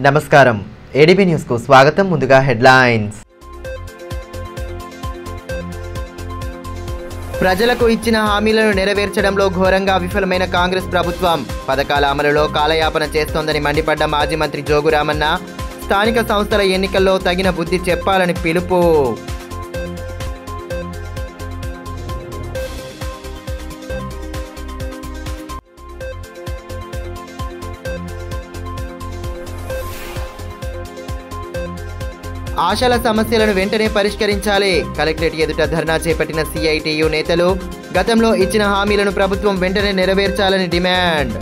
నమస్కారం ADB news కు స్వాగతం. ముందుగా హెడ్లైన్స్. ప్రజలకు ఇచ్చిన హామీలను నెరవేర్చడంలో ఘోరంగా విఫలమైన కాంగ్రెస్ ప్రభుత్వం పథకాల అమలులో కాలయాపన చేస్తోందని మండిపడ్డ మాజీ మంత్రి జోగు రామన్న స్థానిక సంస్థల ఎన్నికల్లో తగిన బుద్ధి చెప్పాలని పిలుపు. ఆశల సమస్యలను వెంటనే పరిష్కరించాలి. కలెక్టరేట్ ఎదుట ధర్నా చేపట్టిన సిఐటియు నేతలు గతంలో ఇచ్చిన హామీలను ప్రభుత్వం వెంటనే నెరవేర్చాలని డిమాండ్.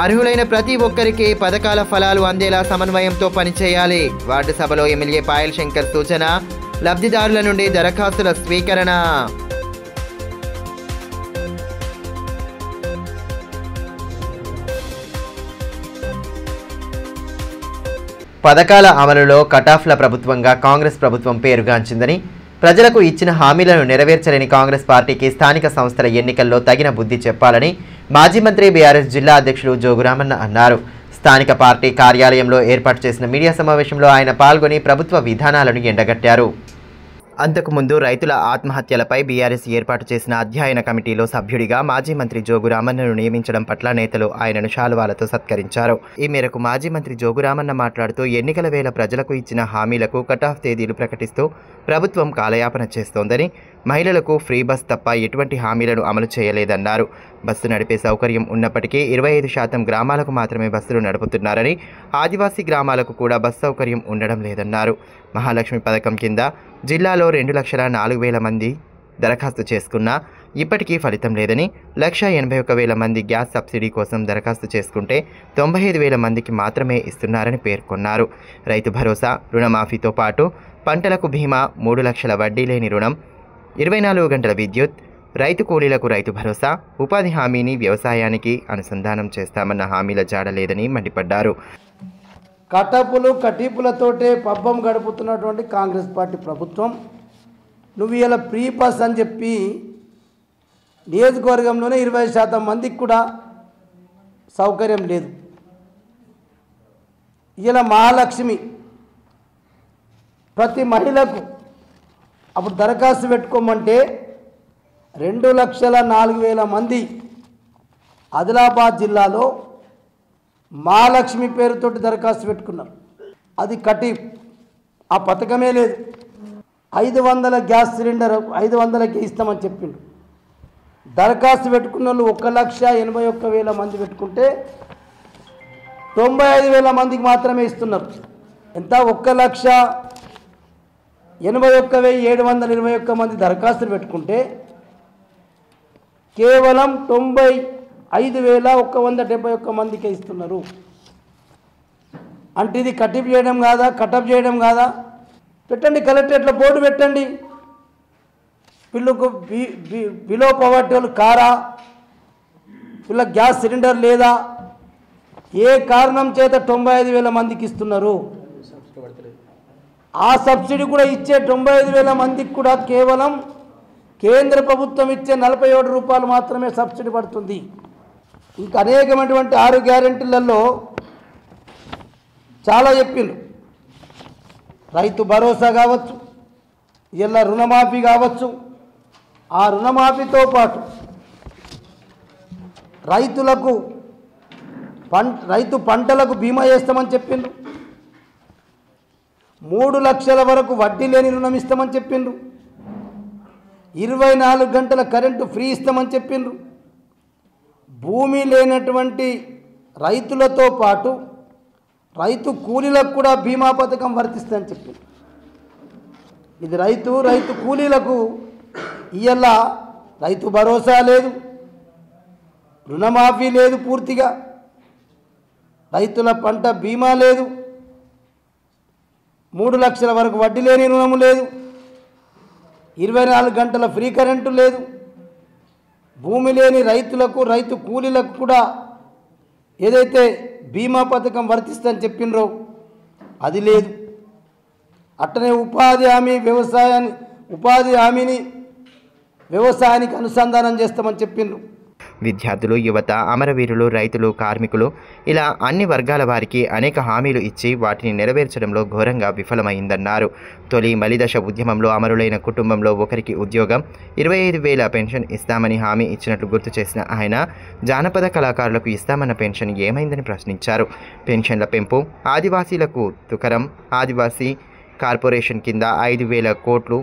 అర్హులైన ప్రతి ఒక్కరికి పథకాల ఫలాలు అందేలా సమన్వయంతో పనిచేయాలి. వార్డు సభలో ఎమ్మెల్యే పాయల్ శంకర్ సూచన. లబ్ధిదారుల నుండి దరఖాస్తుల స్వీకరణ. పథకాల అమలులో కటాఫ్ల ప్రభుత్వంగా కాంగ్రెస్ ప్రభుత్వం పేరుగాంచిందని, ప్రజలకు ఇచ్చిన హామీలను నెరవేర్చలేని కాంగ్రెస్ పార్టీకి స్థానిక సంస్థల ఎన్నికల్లో తగిన బుద్ధి చెప్పాలని మాజీ మంత్రి బీఆర్ఎస్ జిల్లా అధ్యక్షులు జోగు రామన్న అన్నారు. స్థానిక పార్టీ కార్యాలయంలో ఏర్పాటు చేసిన మీడియా సమావేశంలో ఆయన పాల్గొని ప్రభుత్వ విధానాలను ఎండగట్టారు. అంతకుముందు రైతుల ఆత్మహత్యలపై బీఆర్ఎస్ ఏర్పాటు చేసిన అధ్యయన కమిటీలో సభ్యుడిగా మాజీ మంత్రి జోగు రామన్నను నియమించడం పట్ల నేతలు ఆయనను శాలువాలతో సత్కరించారు. ఈ మేరకు మాజీ మంత్రి జోగు రామన్న మాట్లాడుతూ ఎన్నికల వేళ ప్రజలకు ఇచ్చిన హామీలకు కటాఫ్ తేదీలు ప్రకటిస్తూ ప్రభుత్వం కాలయాపన చేస్తోందని, మహిళలకు ఫ్రీ బస్ తప్ప ఎటువంటి హామీలను అమలు చేయలేదన్నారు. బస్సు నడిపే సౌకర్యం ఉన్నప్పటికీ 25% గ్రామాలకు మాత్రమే బస్సులు నడుపుతున్నారని, ఆదివాసీ గ్రామాలకు కూడా బస్ సౌకర్యం ఉండడం లేదన్నారు. మహాలక్ష్మి పథకం కింద జిల్లాలో 2,04,000 మంది దరఖాస్తు చేసుకున్నా ఇప్పటికీ ఫలితం లేదని, 1,81,000 మంది గ్యాస్ సబ్సిడీ కోసం దరఖాస్తు చేసుకుంటే 95,000 మందికి మాత్రమే ఇస్తున్నారని పేర్కొన్నారు. రైతు భరోసా, రుణమాఫీతో పాటు పంటలకు బీమా, 3 లక్షల వడ్డీ లేని రుణం, 24 గంటల విద్యుత్, రైతు కూలీలకు రైతు భరోసా, ఉపాధి హామీని వ్యవసాయానికి అనుసంధానం చేస్తామన్న హామీల జాడ లేదని మండిపడ్డారు. కటపులు కటీపులతోటే పబ్బం గడుపుతున్నటువంటి కాంగ్రెస్ పార్టీ ప్రభుత్వం నువ్వు ఇలా ఫ్రీ బస్ అని చెప్పి నియోజకవర్గంలోనే 20% మందికి కూడా సౌకర్యం లేదు. ఇలా మహాలక్ష్మి ప్రతి మహిళకు అప్పుడు దరఖాస్తు పెట్టుకోమంటే 2,04,000 మంది ఆదిలాబాద్ జిల్లాలో మహాలక్ష్మి పేరుతోటి దరఖాస్తు పెట్టుకున్నారు. అది కటి ఆ పథకమే లేదు. 500 గ్యాస్ సిలిండర్ 500కి ఇస్తామని చెప్పిండు. దరఖాస్తు పెట్టుకున్న వాళ్ళు 1,81,000 మంది పెట్టుకుంటే 95,000 మందికి మాత్రమే ఇస్తున్నారు. ఎంత? 1,81,721 మంది దరఖాస్తులు పెట్టుకుంటే కేవలం 95,171 మందికే ఇస్తున్నారు. అంటే ఇది కటిప్ చేయడం కాదా? కటప్ చేయడం కాదా? పెట్టండి, కలెక్టరేట్లో బోర్డు పెట్టండి. పిల్లకు బిలో పవర్టీ వాళ్ళు కారా, పిల్ల గ్యాస్ సిలిండర్ లేదా, ఏ కారణం చేత 95,000 మందికి ఇస్తున్నారు? ఆ సబ్సిడీ కూడా ఇచ్చే 95,000 మందికి కూడా కేవలం కేంద్ర ప్రభుత్వం ఇచ్చే 47 రూపాయలు మాత్రమే సబ్సిడీ పడుతుంది. ఇంకా అనేకమైనటువంటి 6 గ్యారెంటీలలో చాలా చెప్పిండ్రు. రైతు భరోసా కావచ్చు, ఇలా రుణమాఫీ కావచ్చు. ఆ రుణమాఫీతో పాటు రైతు పంటలకు బీమా చేస్తామని చెప్పిండ్రు. 3 లక్షల వరకు వడ్డీ లేని రుణం ఇస్తామని చెప్పిండ్రు. 24 గంటల కరెంటు ఫ్రీ ఇస్తామని చెప్పిండ్రు. భూమి లేనటువంటి రైతులతో పాటు రైతు కూలీలకు కూడా బీమా పథకం వర్తిస్తుందని చెప్పిండ్రు. ఇది రైతు కూలీలకు ఇయ్యాల రైతు భరోసా లేదు, రుణమాఫీ లేదు, పూర్తిగా రైతుల పంట బీమా లేదు, 3 లక్షల వరకు వడ్డీ లేని రుణము లేదు, 24 గంటల ఫ్రీ కరెంటు లేదు. భూమి లేని రైతులకు, రైతు కూలీలకు కూడా ఏదైతే బీమా పథకం వర్తిస్తుందని చెప్పిండ్రో అది లేదు. అట్లనే ఉపాధి హామీని వ్యవసాయానికి అనుసంధానం చేస్తామని చెప్పిండ్రు. విద్యార్థులు, యువత, అమరవీరులు, రైతులు, కార్మికులు ఇలా అన్ని వర్గాల వారికి అనేక హామీలు ఇచ్చి వాటిని నెరవేర్చడంలో ఘోరంగా విఫలమైందన్నారు. తొలి మలిదశ ఉద్యమంలో అమరులైన కుటుంబంలో ఒకరికి ఉద్యోగం, 25,000 పెన్షన్ ఇస్తామని హామీ ఇచ్చినట్లు గుర్తు చేసిన ఆయన జానపద కళాకారులకు ఇస్తామన్న పెన్షన్ ఏమైందని ప్రశ్నించారు. పెన్షన్ల పెంపు, ఆదివాసీలకు తుకరం, ఆదివాసీ కార్పొరేషన్ కింద 5,000 కోట్లు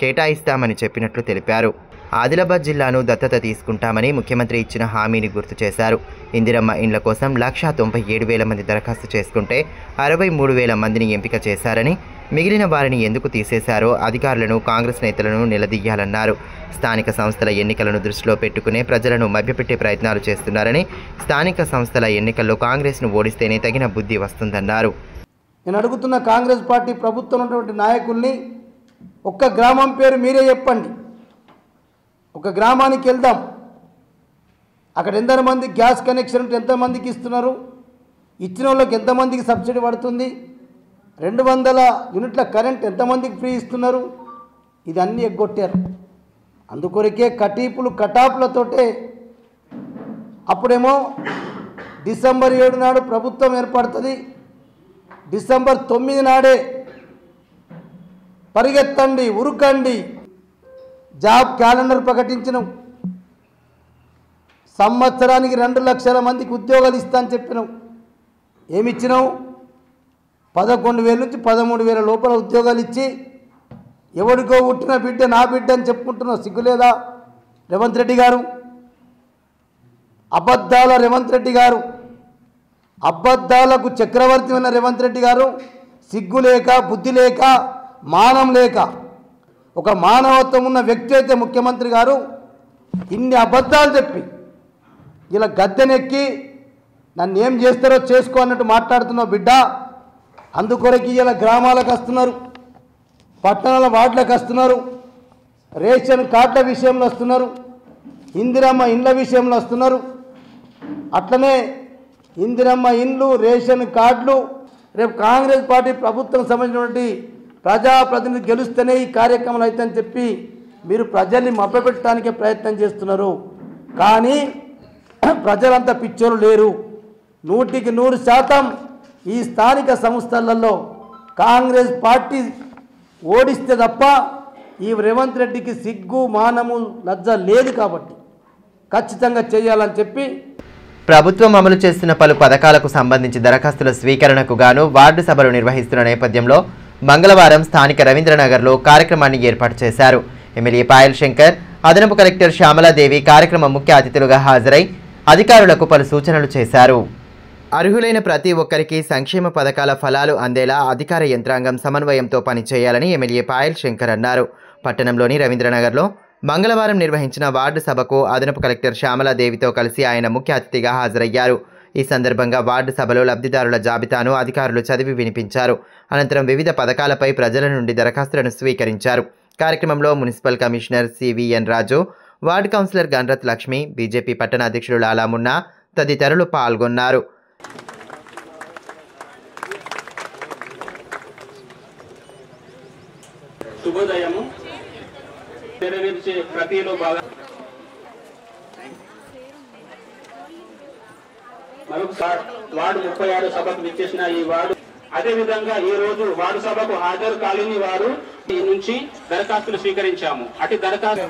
కేటాయిస్తామని చెప్పినట్లు తెలిపారు. ఆదిలాబాద్ జిల్లాను దత్తత తీసుకుంటామని ముఖ్యమంత్రి ఇచ్చిన హామీని గుర్తు చేశారు. ఇందిరమ్మ ఇండ్ల కోసం 1,97,000 మంది దరఖాస్తు చేసుకుంటే 63,000 మందిని ఎంపిక చేశారని, మిగిలిన వారిని ఎందుకు తీసేశారో అధికారులను, కాంగ్రెస్ నేతలను నిలదీయాలన్నారు. స్థానిక సంస్థల ఎన్నికలను దృష్టిలో పెట్టుకునే ప్రజలను మభ్యపెట్టే ప్రయత్నాలు చేస్తున్నారని, స్థానిక సంస్థల ఎన్నికల్లో కాంగ్రెస్ను ఓడిస్తేనే తగిన బుద్ధి వస్తుందన్నారు. నేను అడుగుతున్న కాంగ్రెస్ పార్టీ ప్రభుత్వం ఉన్నటువంటి నాయకుల్ని, ఒక్క గ్రామం పేరు మీరే చెప్పండి. ఒక గ్రామానికి వెళ్దాం, అక్కడ ఎంతమంది గ్యాస్ కనెక్షన్ ఉంటే ఎంతమందికి ఇస్తున్నారు, ఇచ్చిన వాళ్ళకి ఎంతమందికి సబ్సిడీ పడుతుంది, 200 యూనిట్ల కరెంట్ ఎంతమందికి ఫ్రీ ఇస్తున్నారు, ఇది అన్నీ ఎగ్గొట్టారు. అందుకొరకే కటాపులతోటే అప్పుడేమో డిసెంబర్ 7 నాడు ప్రభుత్వం ఏర్పడుతుంది, డిసెంబర్ 9 నాడే పరిగెత్తండి, ఉరుకండి, జాబ్ క్యాలెండర్ ప్రకటించినాం. సంవత్సరానికి 2 లక్షల మందికి ఉద్యోగాలు ఇస్తా అని చెప్పినాం. ఏమిచ్చినావు? 11,000 నుంచి 13,000 లోపల ఉద్యోగాలు ఇచ్చి ఎవరికో పుట్టిన బిడ్డ నా బిడ్డ అని చెప్పుకుంటున్నావు. సిగ్గులేదా రేవంత్ రెడ్డి గారు? అబద్ధాల రేవంత్ రెడ్డి గారు, అబద్ధాలకు చక్రవర్తి ఉన్న రేవంత్ రెడ్డి గారు, సిగ్గు లేక, బుద్ధి లేక, మానం లేక, ఒక మానవత్వం ఉన్న వ్యక్తి అయితే ముఖ్యమంత్రి గారు ఇన్ని అబద్ధాలు చెప్పి ఇలా గద్దెనెక్కి నన్ను ఏం చేస్తారో చేసుకో అన్నట్టు మాట్లాడుతున్నావు బిడ్డ. అందుకొరకు ఇలా గ్రామాలకు వస్తున్నారు, పట్టణాల వార్డులకు వస్తున్నారు, రేషన్ కార్డుల విషయంలో వస్తున్నారు, ఇందిరమ్మ ఇండ్ల విషయంలో వస్తున్నారు. అట్లనే ఇందిరమ్మ ఇండ్లు, రేషన్ కార్డులు రేపు కాంగ్రెస్ పార్టీ ప్రభుత్వం సంబంధించినటువంటి ప్రజాప్రతినిధి గెలుస్తేనే ఈ కార్యక్రమాలు అవుతాయని చెప్పి మీరు ప్రజల్ని మభ్యపెట్టడానికే ప్రయత్నం చేస్తున్నారు. కానీ ప్రజలంతా పిచ్చోరు లేరు. 100% ఈ స్థానిక సంస్థలలో కాంగ్రెస్ పార్టీ ఓడిస్తే తప్ప ఈ రేవంత్ రెడ్డికి సిగ్గు, మానము, లజ్జ లేదు. కాబట్టి ఖచ్చితంగా చేయాలని చెప్పి ప్రభుత్వం అమలు చేస్తున్న పలు పథకాలకు సంబంధించి దరఖాస్తుల స్వీకరణకు గాను వార్డు సభలు నిర్వహిస్తున్న నేపథ్యంలో మంగళవారం స్థానిక రవీంద్రనగర్లో కార్యక్రమాన్ని ఏర్పాటు చేశారు. ఎమ్మెల్యే పాయల్ శంకర్, అదనపు కలెక్టర్ శ్యామలాదేవి కార్యక్రమం ముఖ్య అతిథులుగా హాజరై అధికారులకు పలు సూచనలు చేశారు. అర్హులైన ప్రతి ఒక్కరికి సంక్షేమ పథకాల ఫలాలు అందేలా అధికార యంత్రాంగం సమన్వయంతో పనిచేయాలని ఎమ్మెల్యే పాయల్ శంకర్ అన్నారు. పట్టణంలోని రవీంద్రనగర్లో మంగళవారం నిర్వహించిన వార్డు సభకు అదనపు కలెక్టర్ శ్యామలాదేవితో కలిసి ఆయన ముఖ్య అతిథిగా హాజరయ్యారు. ఈ సందర్భంగా వార్డు సభలో లబ్ధిదారుల జాబితాను అధికారులు చదివి వినిపించారు. అనంతరం వివిధ పథకాలపై ప్రజల నుండి దరఖాస్తులను స్వీకరించారు. కార్యక్రమంలో మున్సిపల్ కమిషనర్ సివిఎన్ రాజు, వార్డు కౌన్సిలర్ గన్రత్ లక్ష్మి, బీజేపీ పట్టణ అధ్యక్షుడు లాలామున్నా తదితరులు పాల్గొన్నారు. శుభోదయము. నెరవేర్చే ప్రక్రియలో భాగంగా మరొకసారి వార్డు 36 సభకు విచ్చేసిన ఈ వార్డు, అదేవిధంగా ఈ రోజు వార్డు సభకు హాజరు కాలేని వారు ఈ నుంచి దరఖాస్తులు స్వీకరించాము. అటు దరఖాస్తు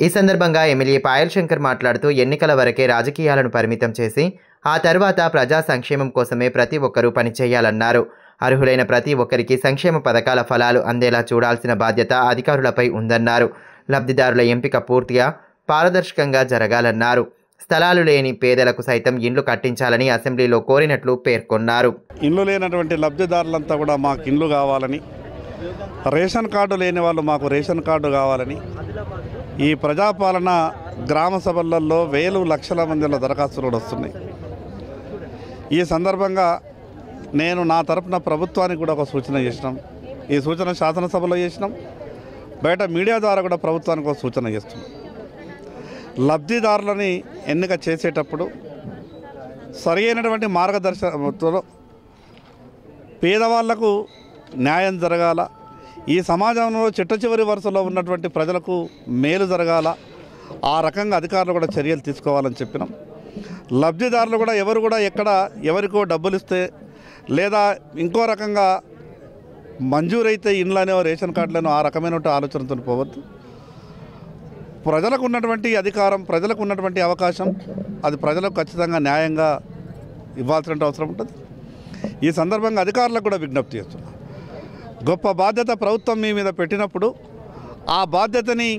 ఈ సందర్భంగా ఎమ్మెల్యే పాయల్ శంకర్ మాట్లాడుతూ ఎన్నికల వరకే రాజకీయాలను పరిమితం చేసి ఆ తర్వాత ప్రజా సంక్షేమం కోసమే ప్రతి ఒక్కరూ పనిచేయాలన్నారు. అర్హులైన ప్రతి ఒక్కరికి సంక్షేమ పథకాల ఫలాలు అందేలా చూడాల్సిన బాధ్యత అధికారులపై ఉందన్నారు. లబ్ధిదారుల ఎంపిక పూర్తిగా పారదర్శకంగా జరగాలన్నారు. స్థలాలు లేని పేదలకు సైతం ఇండ్లు కట్టించాలని అసెంబ్లీలో కోరినట్లు పేర్కొన్నారు. ఇండ్లు లేనటువంటి లబ్ధిదారులంతా కూడా మాకు ఇండ్లు కావాలని, రేషన్ కార్డు లేని వాళ్ళు మాకు రేషన్ కార్డు కావాలని, ఈ ప్రజాపాలన గ్రామ సభలలో వేలు లక్షల మందిలో దరఖాస్తులు కూడా వస్తున్నాయి. ఈ సందర్భంగా నేను నా తరపున ప్రభుత్వానికి కూడా ఒక సూచన చేసినాం. ఈ సూచన శాసనసభలో చేసినాం, బయట మీడియా ద్వారా కూడా ప్రభుత్వానికి ఒక సూచన చేస్తున్నాం. లబ్ధిదారులని ఎన్నిక చేసేటప్పుడు సరి అయినటువంటి మార్గదర్శకంతో పేదవాళ్లకు న్యాయం జరగాల, ఈ సమాజంలో చిట్ట చివరి వరుసలో ఉన్నటువంటి ప్రజలకు మేలు జరగాల, ఆ రకంగా అధికారులు కూడా చర్యలు తీసుకోవాలని చెప్పినాం. లబ్ధిదారులు కూడా ఎవరు కూడా ఎక్కడ ఎవరికో డబ్బులు ఇస్తే లేదా ఇంకో రకంగా మంజూరైతే ఇండ్లనో రేషన్ కార్డులను ఆ రకమైన ఆలోచనతో పోవద్దు. ప్రజలకు ఉన్నటువంటి అధికారం, ప్రజలకు ఉన్నటువంటి అవకాశం, అది ప్రజలకు ఖచ్చితంగా న్యాయంగా ఇవ్వాల్సిన అవసరం ఉంటుంది. ఈ సందర్భంగా అధికారులకు కూడా విజ్ఞప్తి చేస్తున్నాం. గొప్ప బాధ్యత ప్రభుత్వం మీ మీద పెట్టినప్పుడు ఆ బాధ్యతని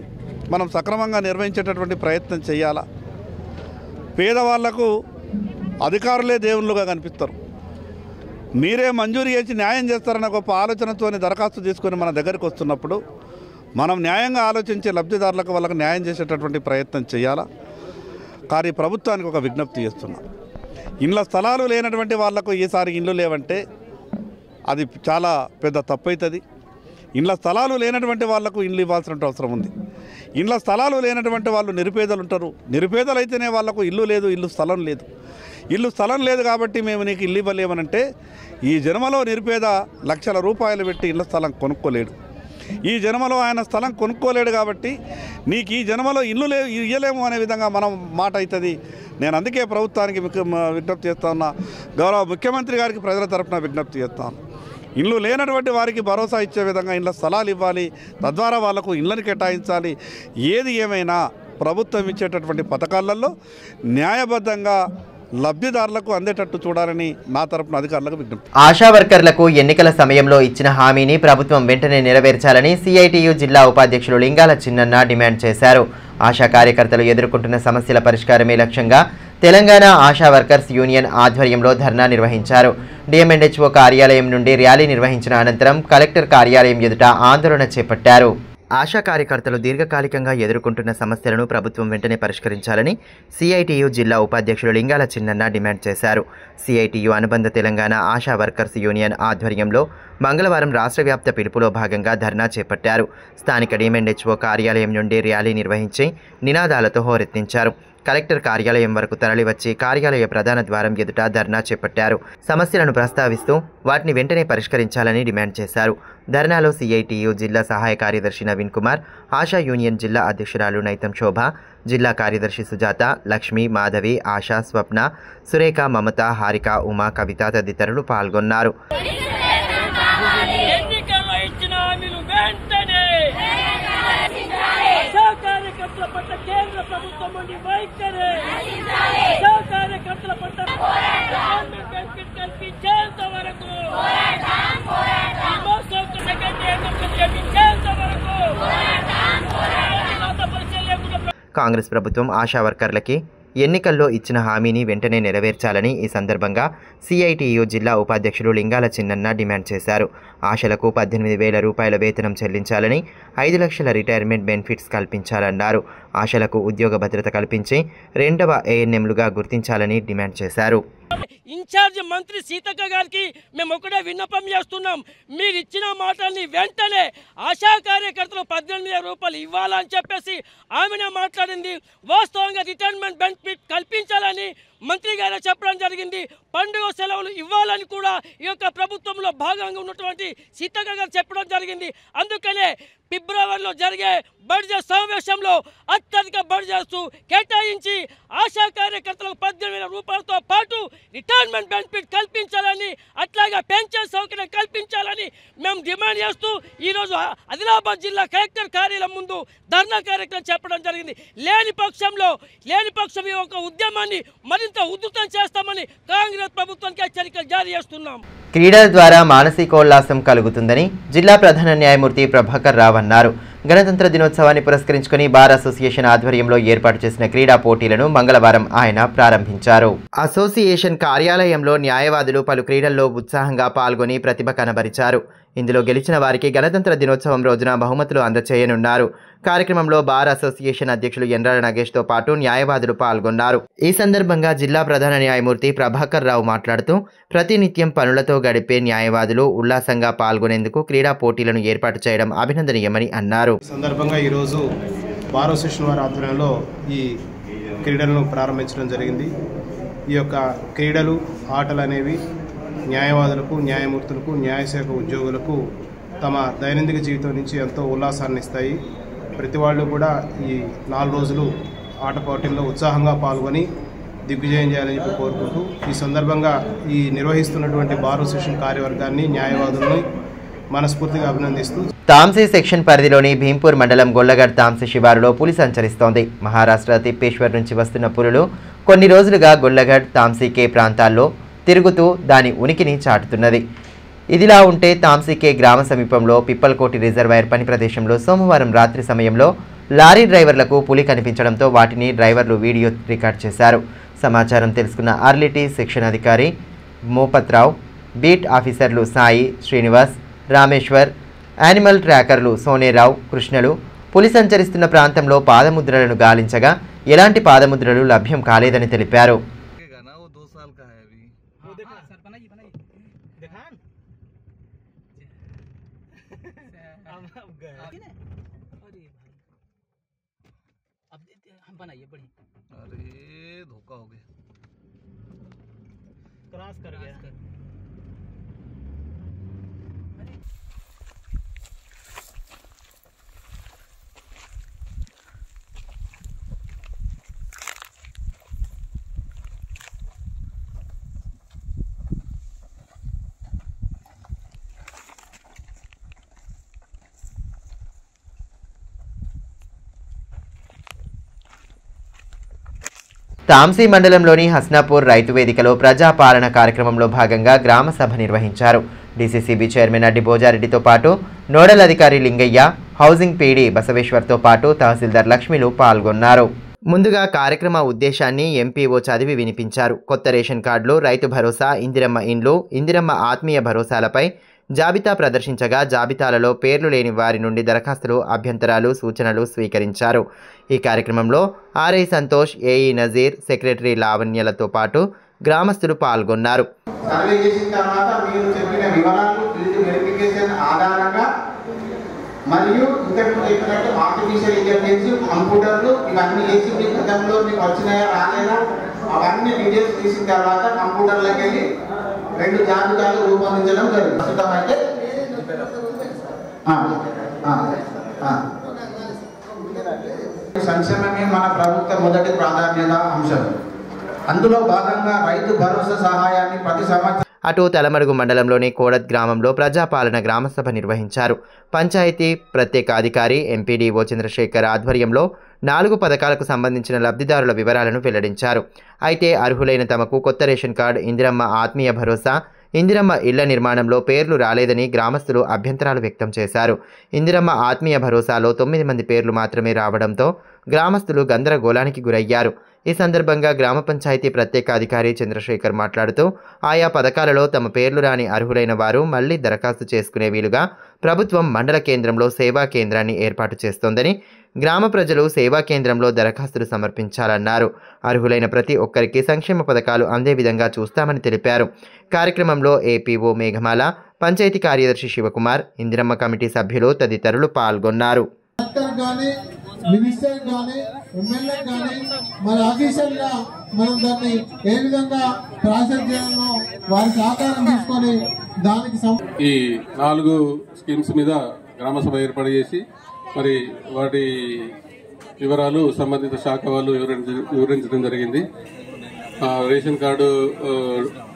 మనం సక్రమంగా నిర్వహించేటటువంటి ప్రయత్నం చేయాలా. పేదవాళ్లకు అధికారులే దేవుళ్ళుగా కనిపిస్తారు. మీరే మంజూరు చేసి న్యాయం చేస్తారన్న గొప్ప ఆలోచనతో దరఖాస్తు తీసుకొని మన దగ్గరికి వస్తున్నప్పుడు మనం న్యాయంగా ఆలోచించే లబ్ధిదారులకు వాళ్ళకు న్యాయం చేసేటటువంటి ప్రయత్నం చేయాలా. కానీ ప్రభుత్వానికి ఒక విజ్ఞప్తి చేస్తున్నాం. ఇండ్ల స్థలాలు లేనటువంటి వాళ్లకు ఈసారి ఇండ్లు లేవంటే అది చాలా పెద్ద తప్పు అవుతుంది. ఇండ్ల స్థలాలు లేనటువంటి వాళ్లకు ఇండ్లు ఇవ్వాల్సిన అవసరం ఉంది. ఇండ్ల స్థలాలు లేనటువంటి వాళ్ళు నిరుపేదలు ఉంటారు. నిరుపేదలు అయితేనే వాళ్లకు ఇల్లు లేదు, ఇల్లు స్థలం లేదు. ఇల్లు స్థలం లేదు కాబట్టి మేము నీకు ఇల్లు ఇవ్వలేమనంటే ఈ జన్మలో నిరుపేద లక్షల రూపాయలు పెట్టి ఇళ్ల స్థలం కొనుక్కోలేడు. ఈ జన్మలో ఆయన స్థలం కొనుక్కోలేడు కాబట్టి నీకు ఈ జన్మలో ఇల్లు ఇయ్యలేము అనే విధంగా మనం మాట అవుతుంది. నేను అందుకే ప్రభుత్వానికి విజ్ఞప్తి చేస్తా ఉన్నా, గౌరవ ముఖ్యమంత్రి గారికి ప్రజల తరఫున విజ్ఞప్తి చేస్తాను. ఇల్లు లేనటువంటి వారికి భరోసా ఇచ్చే విధంగా ఇళ్ల స్థలాలు ఇవ్వాలి, తద్వారా వాళ్లకు ఇళ్లను కేటాయించాలి. ఏది ఏమైనా ప్రభుత్వం ఇచ్చేటటువంటి పథకాలలో న్యాయబద్ధంగా లబ్ధిదారులకు అందేటట్టు చూడాలని నా తరపున అధికారులకు విజ్ఞప్తి. ఆశా వర్కర్లకు ఎన్నికల సమయంలో ఇచ్చిన హామీని ప్రభుత్వం వెంటనే నెరవేర్చాలని సిఐటియు జిల్లా ఉపాధ్యక్షులు లింగాల చిన్నన్న డిమాండ్ చేశారు. ఆశా కార్యకర్తలు ఎదుర్కొంటున్న సమస్యల పరిష్కారమే లక్ష్యంగా తెలంగాణ ఆశా వర్కర్స్ యూనియన్ ఆధ్వర్యంలో ధర్నా నిర్వహించారు. డిఎంఎన్హెచ్ఓ కార్యాలయం నుండి ర్యాలీ నిర్వహించిన అనంతరం కలెక్టర్ కార్యాలయం ఎదుట ఆందోళన చేపట్టారు. ఆశా కార్యకర్తలు దీర్ఘకాలికంగా ఎదుర్కొంటున్న సమస్యలను ప్రభుత్వం వెంటనే పరిష్కరించాలని సిఐటియు జిల్లా ఉపాధ్యక్షులు లింగాల చిన్నన్న డిమాండ్ చేశారు. సిఐటియు అనుబంధ తెలంగాణ ఆశా వర్కర్స్ యూనియన్ ఆధ్వర్యంలో మంగళవారం రాష్ట్ర వ్యాప్త పిలుపులో భాగంగా ధర్నా చేపట్టారు. స్థానిక డిఎంఎన్హెచ్ఓ కార్యాలయం నుండి ర్యాలీ నిర్వహించి నినాదాలతో హోరెత్తించారు. కలెక్టర్ కార్యాలయం వరకు తరలివచ్చి కార్యాలయ ప్రధాన ద్వారం ఎదుట ధర్నా చేపట్టారు. సమస్యలను ప్రస్తావిస్తూ వాటిని వెంటనే పరిష్కరించాలని డిమాండ్ చేశారు. ధర్నాలో సిఐటియు జిల్లా సహాయ కార్యదర్శి నవీన్ కుమార్, ఆశా యూనియన్ జిల్లా అధ్యక్షురాలు నైతం శోభ, జిల్లా కార్యదర్శి సుజాత, లక్ష్మి, మాధవి, ఆశా, స్వప్న, సురేఖ, మమత, హారిక, ఉమా, కవిత తదితరులు పాల్గొన్నారు. కాంగ్రెస్ ప్రభుత్వం ఆశా వర్కర్లకి ఎన్నికల్లో ఇచ్చిన హామీని వెంటనే నెరవేర్చాలని ఈ సందర్భంగా సిఐటియు జిల్లా ఉపాధ్యక్షులు లింగాల చిన్నన్న డిమాండ్ చేశారు. ఆశలకు 18,000 రూపాయల వేతనం చెల్లించాలని, 5 లక్షల రిటైర్మెంట్ బెనిఫిట్స్ కల్పించాలన్నారు. ఆశలకు ఉద్యోగ భద్రత కల్పించి 2వ ఏఎన్ఎంలుగా గుర్తించాలని డిమాండ్ చేశారు. ఇన్ఛార్జ్ మంత్రి సీతక్క గారికి మేము ఒకటే విన్నపం చేస్తున్నాం. మీరు ఇచ్చిన మాటల్ని వెంటనే ఆశా కార్యకర్తలు 18,000 రూపాయలు ఇవ్వాలని చెప్పేసి ఆమెనే మాట్లాడింది. వాస్తవంగా రిటైర్మెంట్ బెనిఫిట్ కల్పించాలని మంత్రి గారు చెప్పడం జరిగింది. పండుగ సెలవులు ఇవ్వాలని కూడా ఈ యొక్క ప్రభుత్వంలో భాగంగా ఉన్నటువంటి సీతక్క గారు చెప్పడం జరిగింది. అందుకనే ఫిబ్రవరిలో జరిగే బడ్జెట్ సమావేశంలో అత్యధిక బడ్జెట్ కేటాయించి ఆశా కార్యకర్తలకు 18,000 రూపాయలతో పాటు రిటైర్మెంట్ బెనిఫిట్ కల్పించాలని, అట్లాగే పెన్షన్ సౌకర్యం కల్పించాలని మేము డిమాండ్ చేస్తూ ఈరోజు ఆదిలాబాద్ జిల్లా కలెక్టర్ కార్యాలయం ముందు ధర్నా కార్యక్రమం చెప్పడం జరిగింది. లేని పక్షం ఈ యొక్క ఉద్యమాన్ని మరింత ఉధృతం చేస్తామని కాంగ్రెస్ ప్రభుత్వానికి హెచ్చరికలు జారీ చేస్తున్నాం. క్రీడల ద్వారా మానసికోల్లాసం కలుగుతుందని జిల్లా ప్రధాన న్యాయమూర్తి ప్రభాకర్ రావు అన్నారు. గణతంత్ర దినోత్సవాన్ని పురస్కరించుకుని బార్ అసోసియేషన్ ఆధ్వర్యంలో ఏర్పాటు చేసిన క్రీడా పోటీలను మంగళవారం ఆయన ప్రారంభించారు. అసోసియేషన్ కార్యాలయంలో న్యాయవాదులు పలు క్రీడల్లో ఉత్సాహంగా పాల్గొని ప్రతిభ కనబరిచారు. ఇందులో గెలిచిన వారికి గణతంత్ర దినోత్సవం రోజున బహుమతులు అందచేయనున్నారు. కార్యక్రమంలో బార్ అసోసియేషన్ అధ్యక్షులు ఎండ్రాల నగేష్తో పాటు న్యాయవాదులు పాల్గొన్నారు. ఈ సందర్భంగా జిల్లా ప్రధాన న్యాయమూర్తి ప్రభాకర్ రావు మాట్లాడుతూ ప్రతినిత్యం పనులతో గడిపే న్యాయవాదులు ఉల్లాసంగా పాల్గొనేందుకు క్రీడా పోటీలను ఏర్పాటు చేయడం అభినందనీయమని అన్నారు. సందర్భంగా ఈరోజు బార్ అసోసియేషన్ వారి ఆధ్వర్యంలో ఈ క్రీడలను ప్రారంభించడం జరిగింది. ఈ యొక్క క్రీడలు ఆటలు అనేవి న్యాయవాదులకు, న్యాయమూర్తులకు, న్యాయశాఖ ఉద్యోగులకు తమ దైనందిక జీవితం నుంచి ఎంతో ఉల్లాసాన్ని ఇస్తాయి. ప్రతి వాళ్ళు కూడా ఈ 4 రోజులు ఆట పోటీల్లో ఉత్సాహంగా పాల్గొని దిగ్విజయం చేయాలని చెప్పి కోరుకుంటూ ఈ సందర్భంగా ఈ నిర్వహిస్తున్నటువంటి బార్ అసోసియేషన్ కార్యవర్గాన్ని, న్యాయవాదులను మనస్ఫూర్తిగా అభినందిస్తూ తాంసీ సెక్షన్ పరిధిలోని భీంపూర్ మండలం గొల్లగఢ్ తాంసీ శివారులో పులి సంచరిస్తోంది. మహారాష్ట్ర తిప్పేశ్వర్ నుంచి వస్తున్న పులులు కొన్ని రోజులుగా గొల్లగఢ్, తాంసీకే ప్రాంతాల్లో తిరుగుతూ దాని ఉనికిని చాటుతున్నది. ఇదిలా ఉంటే తాంసీకే గ్రామ సమీపంలో పిప్పల్కోటి రిజర్వాయర్ పని ప్రదేశంలో సోమవారం రాత్రి సమయంలో లారీ డ్రైవర్లకు పులి కనిపించడంతో వాటిని డ్రైవర్లు వీడియో రికార్డ్ చేశారు. సమాచారం తెలుసుకున్న ఆర్లిటీ సెక్షన్ అధికారి మోపత్రావు, బీట్ ఆఫీసర్లు సాయి, శ్రీనివాస్, రామేశ్వర్, యానిమల్ ట్రాకర్లు సోనేరావు, కృష్ణలు పులి సంచరిస్తున్న ప్రాంతంలో పాదముద్రలను గాలించగా ఎలాంటి పాదముద్రలు లభ్యం కాలేదని తెలిపారు. తాంసీ మండలంలోని హస్నాపూర్ రైతు వేదికలో ప్రజాపాలన కార్యక్రమంలో భాగంగా గ్రామ సభ నిర్వహించారు. డీసీసీబీ చైర్మన్ అడ్డి భోజారెడ్డితో పాటు నోడల్ అధికారి లింగయ్య, హౌసింగ్ పీడీ బసవేశ్వర్తో పాటు తహసీల్దార్ లక్ష్మిలు పాల్గొన్నారు. ముందుగా కార్యక్రమ ఉద్దేశాన్ని ఎంపీఓ చదివి వినిపించారు. కొత్త రేషన్ కార్డులు, రైతు భరోసా, ఇందిరమ్మ ఇండ్లు, ఇందిరమ్మ ఆత్మీయ భరోసాలపై జాబితా ప్రదర్శించగా జాబితాలలో పేర్లు లేని వారి నుండి దరఖాస్తులు, అభ్యంతరాలు, సూచనలు స్వీకరించారు. ఈ కార్యక్రమంలో RI Santosh, AE Nazir, secretary లావణ్యలతో పాటు గ్రామస్తులు పాల్గొన్నారు. సర్వే చేసిన తర్వాత మీరు చెప్పిన వివరాలు ఫీల్డ్ వెరిఫికేషన్ ఆధారంగా మరియు ఇంతకు చెప్పినట్టు ఆర్టిఫిషియల్ ఇంటెలిజెన్స్, కంప్యూటర్లు ఇవన్నీ వేసి మీ గతంలో మీకు వచ్చినాయా రాలేదా అవన్నీ డీటెయిల్స్ తీసిన తర్వాత కంప్యూటర్లోకి వెళ్ళి 2 జాబితాలు రూపొందించడం జరిగింది. ప్రస్తుతం అయితే సంక్షేమమే మన ప్రభుత్వ మొదటి ప్రాధాన్యత అంశం. అందులో భాగంగా రైతు భరోసా సహాయాన్ని ప్రతి సంవత్సరం అటు తలమడుగు మండలంలోని కోడత్ గ్రామంలో ప్రజాపాలన గ్రామసభ నిర్వహించారు. పంచాయతీ ప్రత్యేక అధికారి ఎంపీడీఓ చంద్రశేఖర్ ఆధ్వర్యంలో 4 పథకాలకు సంబంధించిన లబ్ధిదారుల వివరాలను వెల్లడించారు. అయితే అర్హులైన తమకు కొత్త రేషన్ కార్డు, ఇందిరమ్మ ఆత్మీయ భరోసా, ఇందిరమ్మ ఇళ్ల నిర్మాణంలో పేర్లు రాలేదని గ్రామస్తులు అభ్యంతరాలు వ్యక్తం చేశారు. ఇందిరమ్మ ఆత్మీయ భరోసాలో 9 మంది పేర్లు మాత్రమే రావడంతో గ్రామస్తులు గందరగోళానికి గురయ్యారు. ఈ సందర్భంగా గ్రామ పంచాయతీ ప్రత్యేక అధికారి చంద్రశేఖర్ మాట్లాడుతూ ఆయా పథకాలలో తమ పేర్లు రాని అర్హులైన వారు మళ్లీ దరఖాస్తు చేసుకునే వీలుగా ప్రభుత్వం మండల కేంద్రంలో సేవా కేంద్రాన్ని ఏర్పాటు చేస్తోందని, గ్రామ ప్రజలు సేవా కేంద్రంలో దరఖాస్తులు సమర్పించాలన్నారు. అర్హులైన ప్రతి ఒక్కరికి సంక్షేమ పథకాలు అందే విధంగా చూస్తామని తెలిపారు. కార్యక్రమంలో ఏపీఓ మేఘమాల, పంచాయతీ కార్యదర్శి శివకుమార్, ఇందిరమ్మ కమిటీ సభ్యులు తదితరులు పాల్గొన్నారు. మినిస్టర్ కానీ ఎమ్మెల్యే కానీ మన ఆఫీసర్గా మనం దాన్ని ఏ విధంగా ప్రాసెస్ చేయాలో వారి సహకారం తీసుకొని దానికి ఈ 4 స్కీమ్స్ మీద గ్రామసభ ఏర్పాటు చేసి మరి వాటి వివరాలు సంబంధిత శాఖ వాళ్ళు వివరించడం జరిగింది. Ration card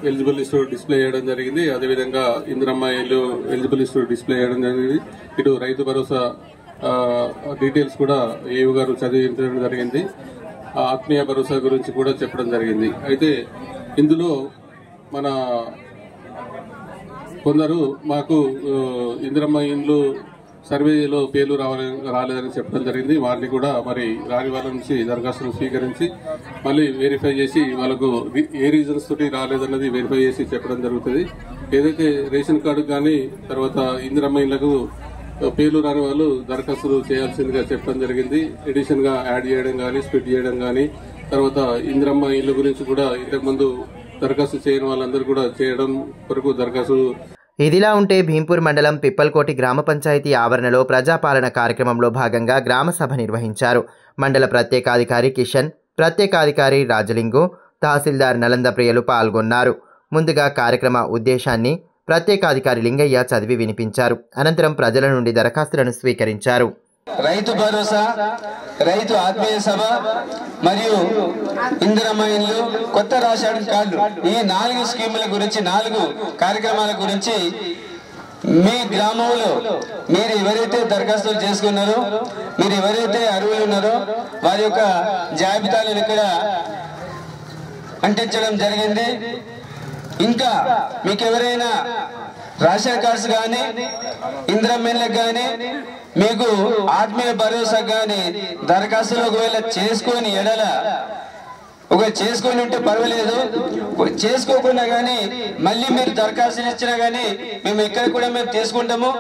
eligible list display చేయడం జరిగింది. అదేవిధంగా ఇందిరమ్మ ఇల్లు ఎలిజిబుల్ లిస్టు డిస్ప్లే చేయడం జరిగింది. ఇటు రైతు భరోసా డీటెయిల్స్ కూడా ఏయూ గారు చదివించడం జరిగింది. ఆత్మీయ భరోసా గురించి కూడా చెప్పడం జరిగింది. అయితే ఇందులో మన కొందరు మాకు ఇందిరమ్మ ఇండ్లు సర్వేలో పేర్లు రాలేదని చెప్పడం జరిగింది. వారిని కూడా మరి రాని వాళ్ళ నుంచి దరఖాస్తులు స్వీకరించి మళ్ళీ వెరిఫై చేసి వాళ్ళకు ఏ రీజన్స్ తోటి రాలేదన్నది వెరిఫై చేసి చెప్పడం జరుగుతుంది. ఏదైతే రేషన్ కార్డు కానీ తర్వాత ఇందిరమ్మ ఇళ్లకు పేర్లు రాని వాళ్ళు దరఖాస్తులు చేయాల్సిందిగా చెప్పడం జరిగింది. ఎడిషన్ గా యాడ్ చేయడం కానీ, స్ప్లిట్ చేయడం కానీ, తర్వాత ఇందిరమ్మ ఇల్లు గురించి కూడా ఇంతకుముందు దరఖాస్తు చేయని వాళ్ళందరూ కూడా చేయడం వరకు దరఖాస్తు. ఇదిలా ఉంటే భీంపూర్ మండలం పిప్పల్కోటి గ్రామ పంచాయతీ ఆవరణలో ప్రజాపాలన కార్యక్రమంలో భాగంగా గ్రామ సభ నిర్వహించారు. మండల ప్రత్యేకాధికారి కిషన్, ప్రత్యేకాధికారి రాజలింగు, తహసీల్దార్ నలందప్రియలు పాల్గొన్నారు. ముందుగా కార్యక్రమ ఉద్దేశాన్ని ప్రత్యేకాధికారి లింగయ్య చదివి వినిపించారు. అనంతరం ప్రజల నుండి దరఖాస్తులను స్వీకరించారు. రైతు భరోసా, రైతు ఆత్మీయ సభ మరియు ఇందిరమ్మ ఇల్లు, కొత్త రేషన్ కార్డు, ఈ 4 స్కీముల గురించి, 4 కార్యక్రమాల గురించి మీ గ్రామంలో మీరు ఎవరైతే దరఖాస్తులు చేసుకున్నారో, మీరు ఎవరైతే అర్హులు ఉన్నారో వారి యొక్క జాబితాలను ఇక్కడ అంటించడం జరిగింది. ఇంకా మీకు ఎవరైనా రేషన్ కార్డ్స్ కానీ, ఇందిరమ్మ ఇళ్ళకి కానీ, మీకు ఆత్మీయ భరోసా కానీ దరఖాస్తులు ఒకవేళ చేసుకొని ఎడల, ఒకవేళ చేసుకొని ఉంటే పర్వాలేదు, చేసుకోకుండా కానీ మళ్ళీ మీరు దరఖాస్తులు ఇచ్చినా కానీ మేము ఇక్కడ కూడా మేము తీసుకుంటాము.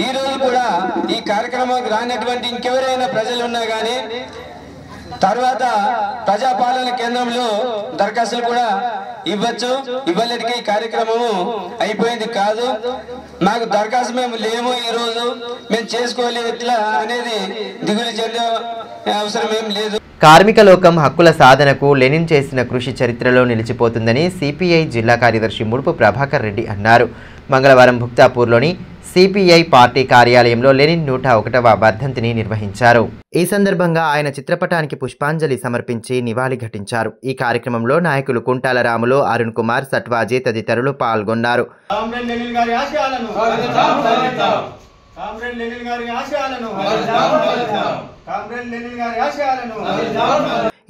ఈ రోజు కూడా ఈ కార్యక్రమానికి రానటువంటి ఇంకెవరైనా ప్రజలు ఉన్నా కానీ తర్వాత ప్రజాపాలన కేంద్రంలో దరఖాస్తులు కూడా ఇవ్వచ్చు. ఇవ్వలేటికి ఈ కార్యక్రమము అయిపోయింది కాదు. మాకు దరఖాస్తు మేము లేము, ఈ రోజు మేము చేసుకోలేదు ఎట్లా అనేది దిగులు చెందే అవసరం ఏం లేదు. కార్మిక లోకం హక్కుల సాధనకు లెనిన్ చేసిన కృషి చరిత్రలో నిలిచిపోతుందని సిపిఐ జిల్లా కార్యదర్శి ముడుపు ప్రభాకర్ రెడ్డి అన్నారు. మంగళవారం భుక్తాపూర్లోని సిపిఐ పార్టీ కార్యాలయంలో లెనిన్ 101వ వర్ధంతిని నిర్వహించారు. ఈ సందర్భంగా ఆయన చిత్రపటానికి పుష్పాంజలి సమర్పించి నివాళి ఘటించారు. ఈ కార్యక్రమంలో నాయకులు కుంటాల రాములు, అరుణ్ కుమార్, సట్వాజీ తదితరులు పాల్గొన్నారు.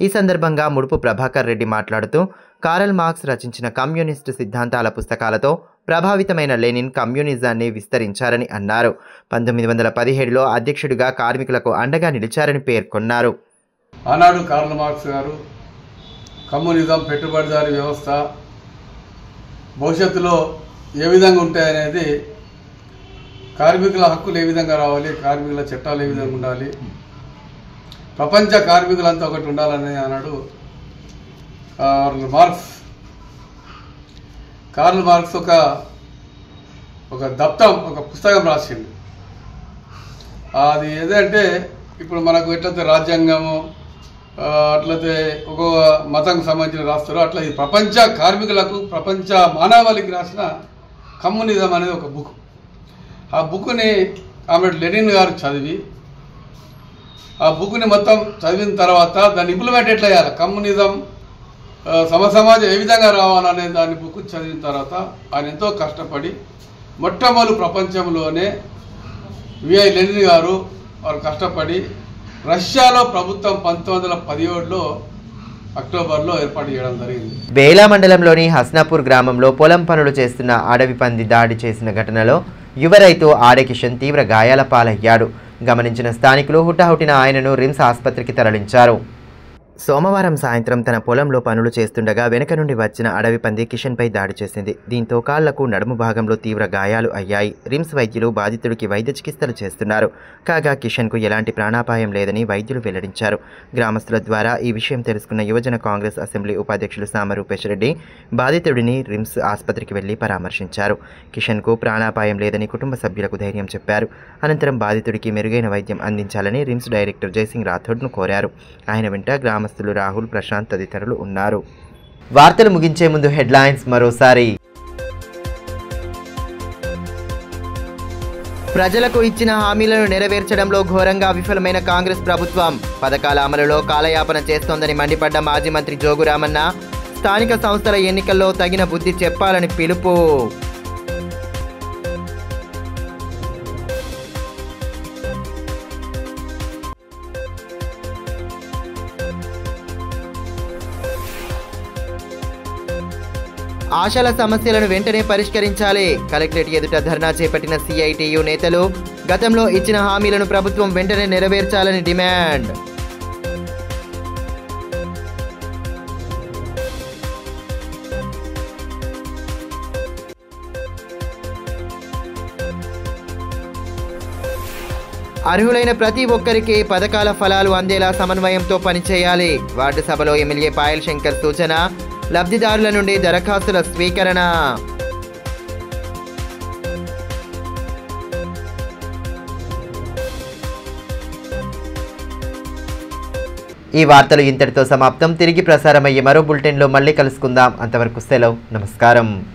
ఈ సందర్భంగా ముడుపు ప్రభాకర్ రెడ్డి మాట్లాడుతూ కారల్ మార్క్స్ రచించిన కమ్యూనిస్టు సిద్ధాంతాల పుస్తకాలతో ప్రభావితమైన లెనిన్ కమ్యూనిజాన్ని విస్తరించారని అన్నారు. 1917లో అధ్యక్షుడిగా కార్మికులకు అండగా నిలిచారని పేర్కొన్నారు. ఆనాడు కార్ల్ మార్క్స్ గారు కమ్యూనిజం, పెట్టుబడిదారీ వ్యవస్థ భవిష్యత్తులో ఏ విధంగా ఉంటాయనేది, కార్మికుల హక్కులు ఏ విధంగా రావాలి, కార్మికుల చట్టాలు ఏ విధంగా ఉండాలి, ప్రపంచ కార్మికులంతా ఒకటి ఉండాలని అన్నాడు కార్ల్ మార్క్స్. ఒక దప్తం, ఒక పుస్తకం రాసిండు. అది ఏదంటే ఇప్పుడు మనకు ఎట్లయితే రాజ్యాంగము, అట్లయితే ఒక్కొక్క మతంకు సంబంధించిన రాస్తారో అట్లా ఇది ప్రపంచ కార్మికులకు, ప్రపంచ మానవాళికి రాసిన కమ్యూనిజం అనేది ఒక బుక్. ఆ బుక్ని కామ్రేడ్ లెనిన్ గారు చదివి, ఆ బుక్ని మొత్తం చదివిన తర్వాత దాన్ని ఇంప్లిమెంట్ ఎట్లా చేయాలి, కమ్యూనిజం సమాజం ఏ విధంగా రావాలనే దాన్ని బుక్ చదివిన తర్వాత ఆయన ఎంతో కష్టపడి మొట్టమొదటి ప్రపంచంలోనే విఐ లెనిన్ గారు వారు కష్టపడి రష్యాలో ప్రభుత్వం 1917లో అక్టోబర్లో ఏర్పాటు చేయడం జరిగింది. బేలా మండలంలోని హస్నాపూర్ గ్రామంలో పొలం పనులు చేస్తున్న అడవి పంది దాడి చేసిన ఘటనలో యువ రైతు ఆడే కిషన్ తీవ్ర గాయాల పాలయ్యాడు. గమనించిన స్థానికులు హుటాహుటిన ఆయనను రిమ్స్ ఆసుపత్రికి తరలించారు. సోమవారం సాయంత్రం తన పొలంలో పనులు చేస్తుండగా వెనక నుండి వచ్చిన అడవి పంది కిషన్పై దాడి చేసింది. దీంతో కాళ్లకు, నడుము భాగంలో తీవ్ర గాయాలు అయ్యాయి. రిమ్స్ వైద్యులు బాధితుడికి వైద్య చికిత్సలు చేస్తున్నారు. కాగా కిషన్కు ఎలాంటి ప్రాణాపాయం లేదని వైద్యులు వెల్లడించారు. గ్రామస్తుల ద్వారా ఈ విషయం తెలుసుకున్న యువజన కాంగ్రెస్ అసెంబ్లీ ఉపాధ్యక్షులు సామరూపేష్ రెడ్డి బాధితుడిని రిమ్స్ ఆసుపత్రికి వెళ్లి పరామర్శించారు. కిషన్కు ప్రాణాపాయం లేదని కుటుంబ సభ్యులకు ధైర్యం చెప్పారు. అనంతరం బాధితుడికి మెరుగైన వైద్యం అందించాలని రిమ్స్ డైరెక్టర్ జయసింగ్ రాథోడ్ను కోరారు. ఆయన వెంట గ్రామస్తులు రాహుల్, ప్రశాంత్ తదితరులు ఉన్నారు. వార్తలు ముగించే ముందు హెడ్లైన్స్ మరోసారి. ప్రజలకు ఇచ్చిన హామీలను నెరవేర్చడంలో ఘోరంగా విఫలమైన కాంగ్రెస్ ప్రభుత్వం. పథకాల అమలులో కాలయాపన చేస్తోందని మండిపడ్డ మాజీ మంత్రి జోగురామన్న. స్థానిక సంస్థల ఎన్నికల్లో తగిన బుద్ధి చెప్పాలని పిలుపు. ఆశల సమస్యలను వెంటనే పరిష్కరించాలి. కలెక్టరేట్ ఎదుట ధర్నా చేపట్టిన సిఐటియు నేతలు. గతంలో ఇచ్చిన హామీలను ప్రభుత్వం వెంటనే నెరవేర్చాలని డిమాండ్. అర్హులైన ప్రతి ఒక్కరికి పథకాల ఫలాలు అందేలా సమన్వయంతో పనిచేయాలి. వార్డు సభలో ఎమ్మెల్యే పాయల్ శంకర్ సూచన. లబ్ధిదారుల నుండి దరఖాస్తుల స్వీకరణ. ఈ వార్తలు ఇంతటితో సమాప్తం. తిరిగి ప్రసారమయ్యే మరో బులెటిన్లో మళ్ళీ కలుసుకుందాం. అంతవరకు సెలవు. నమస్కారం.